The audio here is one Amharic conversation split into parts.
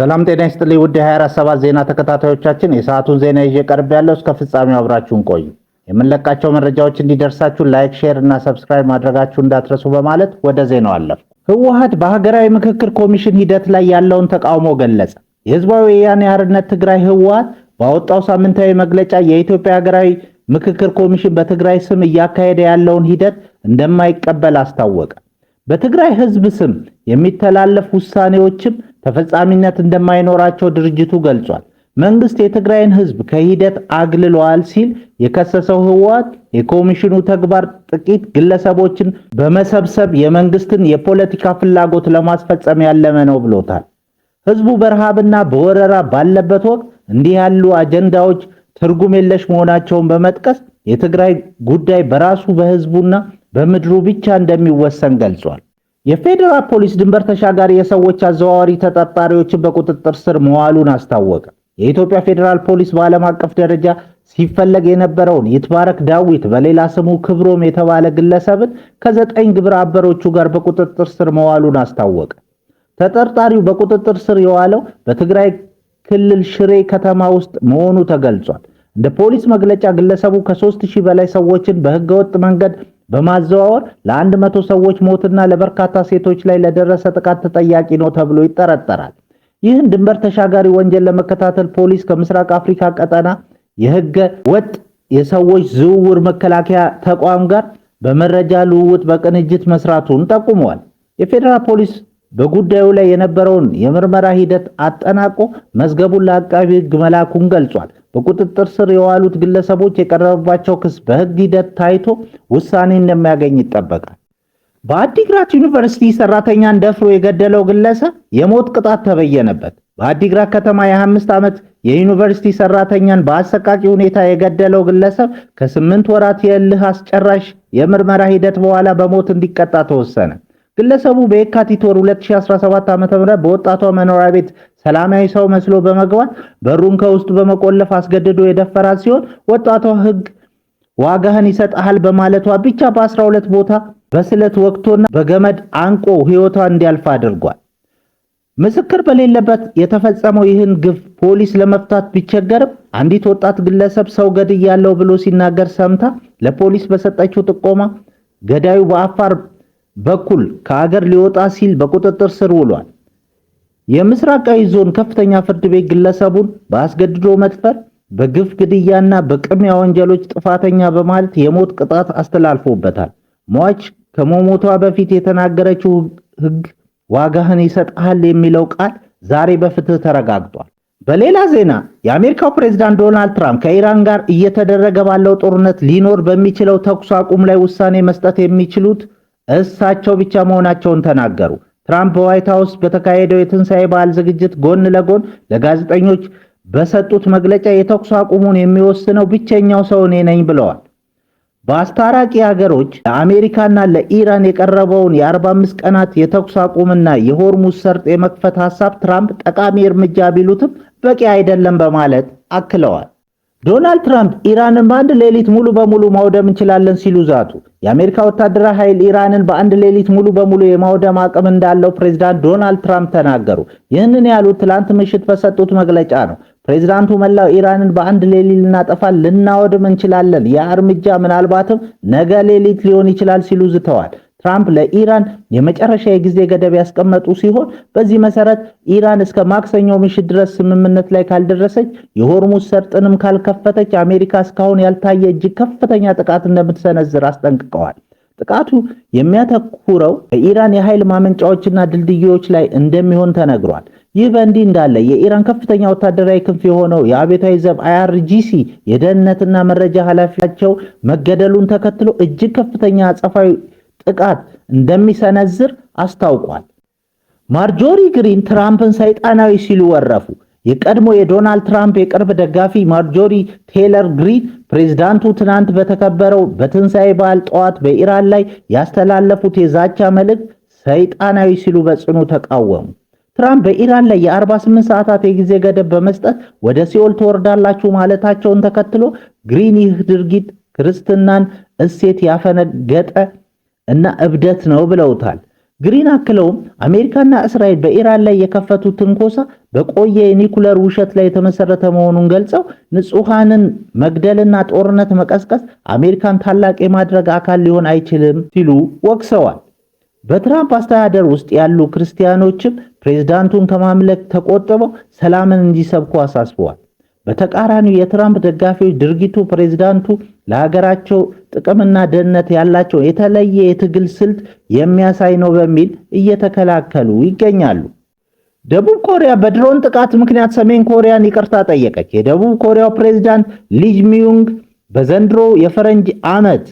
ሰላም ጤና ይስጥልኝ ውድ 24/7 ዜና ተከታታዮቻችን፣ የሰዓቱን ዜና ይዤ ቀርብ ያለው እስከ ፍጻሜው አብራችሁን ቆዩ። የምንለቃቸው መረጃዎች እንዲደርሳችሁ ላይክ፣ ሼር እና ሰብስክራይብ ማድረጋችሁ እንዳትረሱ በማለት ወደ ዜናው አለፍኩ። ህወሓት በሀገራዊ ምክክር ኮሚሽን ሂደት ላይ ያለውን ተቃውሞ ገለጸ። የህዝባዊ ወያኔ ሓርነት ትግራይ ህወሓት ባወጣው ሳምንታዊ መግለጫ የኢትዮጵያ ሀገራዊ ምክክር ኮሚሽን በትግራይ ስም እያካሄደ ያለውን ሂደት እንደማይቀበል አስታወቀ። በትግራይ ህዝብ ስም የሚተላለፉ ውሳኔዎችም ተፈጻሚነት እንደማይኖራቸው ድርጅቱ ገልጿል። መንግስት የትግራይን ህዝብ ከሂደት አግልሏል ሲል የከሰሰው ህወሓት የኮሚሽኑ ተግባር ጥቂት ግለሰቦችን በመሰብሰብ የመንግስትን የፖለቲካ ፍላጎት ለማስፈጸም ያለመ ነው ብሎታል። ህዝቡ በረሃብና በወረራ ባለበት ወቅት እንዲህ ያሉ አጀንዳዎች ትርጉም የለሽ መሆናቸውን በመጥቀስ የትግራይ ጉዳይ በራሱ በህዝቡና በምድሩ ብቻ እንደሚወሰን ገልጿል። የፌዴራል ፖሊስ ድንበር ተሻጋሪ የሰዎች አዘዋዋሪ ተጠርጣሪዎችን በቁጥጥር ስር መዋሉን አስታወቀ። የኢትዮጵያ ፌዴራል ፖሊስ በዓለም አቀፍ ደረጃ ሲፈለግ የነበረውን ይትባረክ ዳዊት በሌላ ስሙ ክብሮም የተባለ ግለሰብን ከ9 ግብረ አበሮቹ ጋር በቁጥጥር ስር መዋሉን አስታወቀ። ተጠርጣሪው በቁጥጥር ስር የዋለው በትግራይ ክልል ሽሬ ከተማ ውስጥ መሆኑ ተገልጿል። እንደ ፖሊስ መግለጫ ግለሰቡ ከ3000 በላይ ሰዎችን በህገወጥ መንገድ በማዘዋወር ለ100 ሰዎች ሞትና ለበርካታ ሴቶች ላይ ለደረሰ ጥቃት ተጠያቂ ነው ተብሎ ይጠረጠራል። ይህን ድንበር ተሻጋሪ ወንጀል ለመከታተል ፖሊስ ከምስራቅ አፍሪካ ቀጠና የህገ ወጥ የሰዎች ዝውውር መከላከያ ተቋም ጋር በመረጃ ልውውጥ በቅንጅት መስራቱን ጠቁሟል። የፌዴራል ፖሊስ በጉዳዩ ላይ የነበረውን የምርመራ ሂደት አጠናቆ መዝገቡን ለአቃቢ ህግ መላኩን ገልጿል። በቁጥጥር ስር የዋሉት ግለሰቦች የቀረበባቸው ክስ በህግ ሂደት ታይቶ ውሳኔ እንደሚያገኝ ይጠበቃል። በአዲግራት ዩኒቨርሲቲ ሰራተኛን ደፍሮ የገደለው ግለሰብ የሞት ቅጣት ተበየነበት። በአዲግራት ከተማ የ25 ዓመት የዩኒቨርሲቲ ሰራተኛን በአሰቃቂ ሁኔታ የገደለው ግለሰብ ከ8 ወራት የእልህ አስጨራሽ የምርመራ ሂደት በኋላ በሞት እንዲቀጣ ተወሰነ። ግለሰቡ በየካቲት ወር 2017 ዓ.ም በወጣቷ መኖሪያ ቤት ሰላማዊ ሰው መስሎ በመግባት በሩን ከውስጥ በመቆለፍ አስገድዶ የደፈራት ሲሆን ወጣቷ ህግ ዋጋህን ይሰጣል በማለቷ ብቻ በ12 ቦታ በስለት ወቅቶና በገመድ አንቆ ህይወቷ እንዲያልፍ አድርጓል። ምስክር በሌለበት የተፈጸመው ይህን ግፍ ፖሊስ ለመፍታት ቢቸገርም አንዲት ወጣት ግለሰብ ሰው ገድያለሁ ብሎ ሲናገር ሰምታ ለፖሊስ በሰጠችው ጥቆማ ገዳዩ በአፋር በኩል ከሀገር ሊወጣ ሲል በቁጥጥር ስር ውሏል። የምስራቃዊ ዞን ከፍተኛ ፍርድ ቤት ግለሰቡን በአስገድዶ መድፈር፣ በግፍ ግድያና በቅሚያ ወንጀሎች ጥፋተኛ በማለት የሞት ቅጣት አስተላልፎበታል። ሟች ከመሞቷ በፊት የተናገረችው ህግ ዋጋህን ይሰጣል የሚለው ቃል ዛሬ በፍትህ ተረጋግጧል። በሌላ ዜና የአሜሪካው ፕሬዝዳንት ዶናልድ ትራምፕ ከኢራን ጋር እየተደረገ ባለው ጦርነት ሊኖር በሚችለው ተኩስ አቁም ላይ ውሳኔ መስጠት የሚችሉት እሳቸው ብቻ መሆናቸውን ተናገሩ። ትራምፕ በዋይት ሃውስ በተካሄደው የትንሣኤ በዓል ዝግጅት ጎን ለጎን ለጋዜጠኞች በሰጡት መግለጫ የተኩስ አቁሙን የሚወስነው ብቸኛው ሰው እኔ ነኝ ብለዋል። በአስታራቂ ሀገሮች ለአሜሪካና ለኢራን የቀረበውን የ45 ቀናት የተኩስ አቁምና የሆርሙዝ ሰርጥ የመክፈት ሐሳብ ትራምፕ ጠቃሚ እርምጃ ቢሉትም በቂ አይደለም በማለት አክለዋል። ዶናልድ ትራምፕ ኢራንን በአንድ ሌሊት ሙሉ በሙሉ ማውደም እንችላለን ሲሉ ዛቱ። የአሜሪካ ወታደራዊ ኃይል ኢራንን በአንድ ሌሊት ሙሉ በሙሉ የማውደም አቅም እንዳለው ፕሬዝዳንት ዶናልድ ትራምፕ ተናገሩ። ይህንን ያሉት ትላንት ምሽት በሰጡት መግለጫ ነው። ፕሬዝዳንቱ መላው ኢራንን በአንድ ሌሊት ልናጠፋ ልናወድም እንችላለን፣ ያ እርምጃ ምናልባትም ነገ ሌሊት ሊሆን ይችላል ሲሉ ዝተዋል። ትራምፕ ለኢራን የመጨረሻ የጊዜ ገደብ ያስቀመጡ ሲሆን በዚህ መሰረት ኢራን እስከ ማክሰኞ ምሽት ድረስ ስምምነት ላይ ካልደረሰች የሆርሙዝ ሰርጥንም ካልከፈተች አሜሪካ እስካሁን ያልታየ እጅግ ከፍተኛ ጥቃት እንደምትሰነዝር አስጠንቅቀዋል። ጥቃቱ የሚያተኩረው በኢራን የኃይል ማመንጫዎችና ድልድዮች ላይ እንደሚሆን ተነግሯል። ይህ በእንዲህ እንዳለ የኢራን ከፍተኛ ወታደራዊ ክንፍ የሆነው የአብዮታዊ ዘብ IRGC የደህንነትና መረጃ ኃላፊያቸው መገደሉን ተከትሎ እጅግ ከፍተኛ አጸፋዊ ጥቃት እንደሚሰነዝር አስታውቋል። ማርጆሪ ግሪን ትራምፕን ሰይጣናዊ ሲሉ ወረፉ። የቀድሞ የዶናልድ ትራምፕ የቅርብ ደጋፊ ማርጆሪ ቴይለር ግሪን ፕሬዝዳንቱ ትናንት በተከበረው በትንሣኤ በዓል ጠዋት በኢራን ላይ ያስተላለፉት የዛቻ መልእክት ሰይጣናዊ ሲሉ በጽኑ ተቃወሙ። ትራምፕ በኢራን ላይ የ48 ሰዓታት የጊዜ ገደብ በመስጠት ወደ ሲኦል ትወርዳላችሁ ማለታቸውን ተከትሎ ግሪን ይህ ድርጊት ክርስትናን እሴት ያፈነገጠ እና እብደት ነው ብለውታል። ግሪን አክለውም አሜሪካና እስራኤል በኢራን ላይ የከፈቱት ትንኮሳ በቆየ የኒኩለር ውሸት ላይ የተመሰረተ መሆኑን ገልጸው ንጹሃንን መግደልና ጦርነት መቀስቀስ አሜሪካን ታላቅ የማድረግ አካል ሊሆን አይችልም ሲሉ ወቅሰዋል። በትራምፕ አስተዳደር ውስጥ ያሉ ክርስቲያኖችም ፕሬዝዳንቱን ከማምለክ ተቆጥበው ሰላምን እንዲሰብኩ አሳስበዋል። በተቃራኒው የትራምፕ ደጋፊዎች ድርጊቱ ፕሬዝዳንቱ ለሀገራቸው ጥቅምና ደህንነት ያላቸው የተለየ የትግል ስልት የሚያሳይ ነው በሚል እየተከላከሉ ይገኛሉ። ደቡብ ኮሪያ በድሮን ጥቃት ምክንያት ሰሜን ኮሪያን ይቅርታ ጠየቀች። የደቡብ ኮሪያው ፕሬዝዳንት ሊ ጃሚዩንግ በዘንድሮ የፈረንጅ ዓመት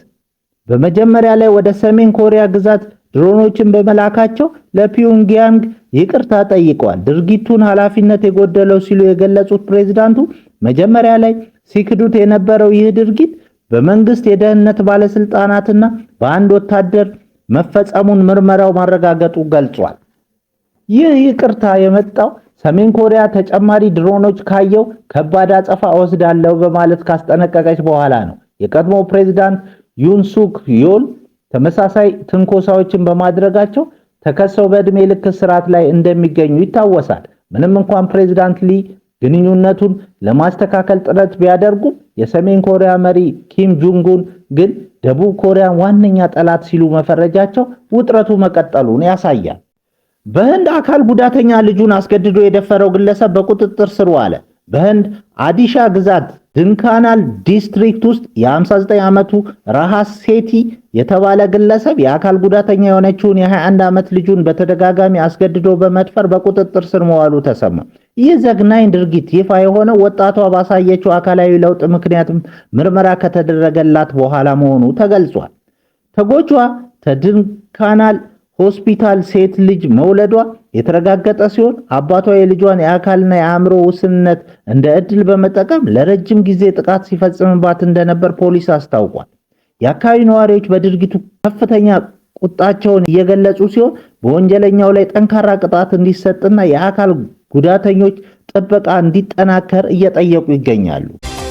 በመጀመሪያ ላይ ወደ ሰሜን ኮሪያ ግዛት ድሮኖችን በመላካቸው ለፒዮንግያንግ ይቅርታ ጠይቀዋል። ድርጊቱን ኃላፊነት የጎደለው ሲሉ የገለጹት ፕሬዝዳንቱ መጀመሪያ ላይ ሲክዱት የነበረው ይህ ድርጊት በመንግስት የደህንነት ባለስልጣናትና በአንድ ወታደር መፈጸሙን ምርመራው ማረጋገጡ ገልጿል። ይህ ይቅርታ የመጣው ሰሜን ኮሪያ ተጨማሪ ድሮኖች ካየው ከባድ አጸፋ ወስዳለው በማለት ካስጠነቀቀች በኋላ ነው። የቀድሞ ፕሬዝዳንት ዩን ሱክ ዮል ተመሳሳይ ትንኮሳዎችን በማድረጋቸው ተከሰው በዕድሜ ልክ እስራት ላይ እንደሚገኙ ይታወሳል። ምንም እንኳን ፕሬዝዳንት ሊ ግንኙነቱን ለማስተካከል ጥረት ቢያደርጉም የሰሜን ኮሪያ መሪ ኪም ጆንግ ኡን ግን ደቡብ ኮሪያን ዋነኛ ጠላት ሲሉ መፈረጃቸው ውጥረቱ መቀጠሉን ያሳያል። በህንድ አካል ጉዳተኛ ልጁን አስገድዶ የደፈረው ግለሰብ በቁጥጥር ስር ዋለ። በህንድ አዲሻ ግዛት ድንካናል ዲስትሪክት ውስጥ የ59 ዓመቱ ራሃስ ሴቲ የተባለ ግለሰብ የአካል ጉዳተኛ የሆነችውን የ21 ዓመት ልጁን በተደጋጋሚ አስገድዶ በመድፈር በቁጥጥር ስር መዋሉ ተሰማ። ይህ ዘግናኝ ድርጊት ይፋ የሆነው ወጣቷ ባሳየችው አካላዊ ለውጥ ምክንያት ምርመራ ከተደረገላት በኋላ መሆኑ ተገልጿል። ተጎጂዋ ከድንካናል ሆስፒታል ሴት ልጅ መውለዷ የተረጋገጠ ሲሆን አባቷ የልጇን የአካልና የአእምሮ ውስንነት እንደ ዕድል በመጠቀም ለረጅም ጊዜ ጥቃት ሲፈጽምባት እንደነበር ፖሊስ አስታውቋል። የአካባቢ ነዋሪዎች በድርጊቱ ከፍተኛ ቁጣቸውን እየገለጹ ሲሆን በወንጀለኛው ላይ ጠንካራ ቅጣት እንዲሰጥና የአካል ጉዳተኞች ጥበቃ እንዲጠናከር እየጠየቁ ይገኛሉ።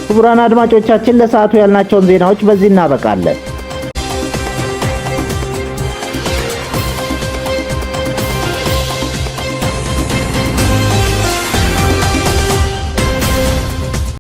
ክቡራን አድማጮቻችን ለሰዓቱ ያልናቸውን ዜናዎች በዚህ እናበቃለን።